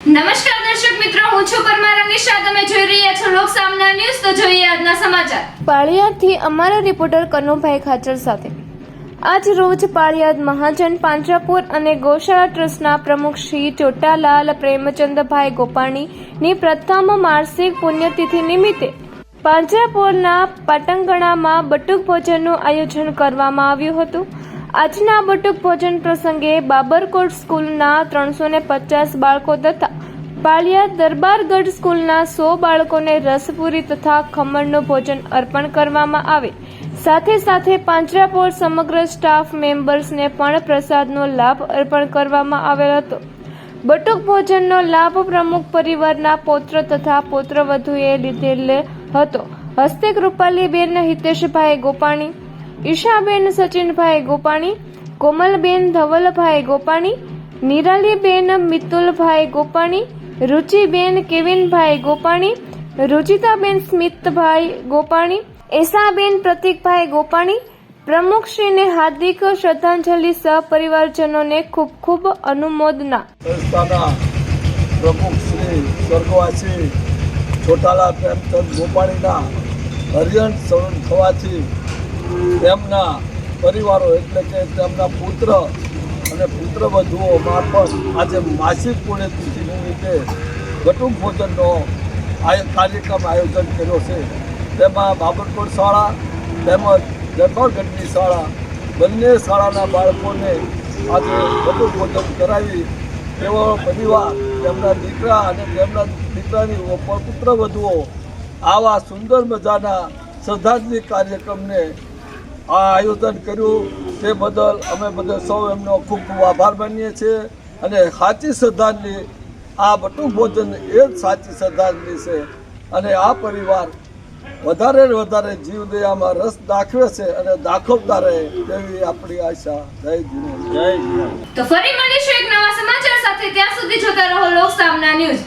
નમસ્કાર દર્શક મિત્રો, હું છું પરમાર અનિશા. તમે જોઈ રહ્યા છો લોક સામના ન્યૂઝ. તો જોઈએ આજના સમાચાર. પાળિયાદથી અમારા રિપોર્ટર કનુભાઈ ખાચર સાથે. આજ રોજ પાળિયાદ મહાજન પાંજરાપોર અને ગૌશાળા ટ્રસ્ટના પ્રમુખ શ્રી ચોટાલાલ પ્રેમચંદભાઈ ગોપાણીની પ્રથમ માસિક પુણ્યતિથિ નિમિત્તે પાંજરાપોરના પાટંગણામાં બટુક ભોજનનું આયોજન કરવામાં આવ્યું હતું. આજના બટુક ભોજન પ્રસંગે બાબરકોટ સ્કૂલના 350 બાળકો તથા પાળિયાદ દરબારગઢ સ્કૂલના 100 બાળકોને રસપુરી તથા ખમણનું ભોજન અર્પણ કરવામાં આવે. સાથે સાથે પાંજરાપોર સમગ્ર સ્ટાફ મેમ્બર્સને પણ પ્રસાદનો લાભ અર્પણ કરવામાં આવેલ હતો. બટુક ભોજનનો લાભ પ્રમુખ પરિવારના પૌત્ર તથા પૌત્રવધુએ લીધેલ હતો. હસ્તે કૃપાલીબેન હિતેશભાઈ ગોપાણી, ઈશાબેન સચિનભાઈ ગોપાણી, કોમલબેન ધવલભાઈ ગોપાણી, નિરાલીબેન મિતુલભાઈ ગોપાણી, રુચિબેન કેવિનભાઈ ગોપાણી, રુચિતાબેન સ્મિતભાઈ ગોપાણી, એસાબેન પ્રતિકભાઈ ગોપાણી, પ્રમુખશ્રીને હાર્દિક શ્રદ્ધાંજલિ. સહપરિવારજનોને ખૂબ ખૂબ અનુમોદના. સંસ્થાના પ્રમુખ શ્રી સ્વર્ગવાસી ચોટાલા પ્રેમચંદ ગોપાણીના હરિયંત સવન થવાથી તેમના પરિવારો એટલે કે તેમના પુત્ર અને પુત્રવધુઓ મારફત આજે માસિક પુણ્યતિથિ નિમિત્તે બટુક ભોજનનો કાર્યક્રમ આયોજન કર્યો છે. તેમાં બાબરકોટ શાળા તેમજ દરબારગઢની શાળા બંને શાળાના બાળકોને આજે બટુક ભોજન કરાવી તેઓ પરિવાર, તેમના દીકરા અને તેમના દીકરાની પુત્રવધુઓ આવા સુંદર મજાના શ્રદ્ધાંજલિ કાર્યક્રમને આ આયોજન કર્યું તે બદલ અમે બધા સૌ એમનો ખૂબ ખૂબ આભાર માનીએ છીએ. અને સાચી શ્રદ્ધાંજલિ આ બટુક ભોજન એ જ સાચી શ્રદ્ધાંજલિ છે. અને આ પરિવાર વધારે ને વધારે જીવદયામાં રસ દાખવે છે અને દાખવતા રહે તેવી આપણી આશા. જય જીવન, જય જીવન. તો ફરી મળીશું એક નવા સમાચાર સાથે. ત્યાં સુધી જોતા રહો લોક સામના ન્યૂઝ.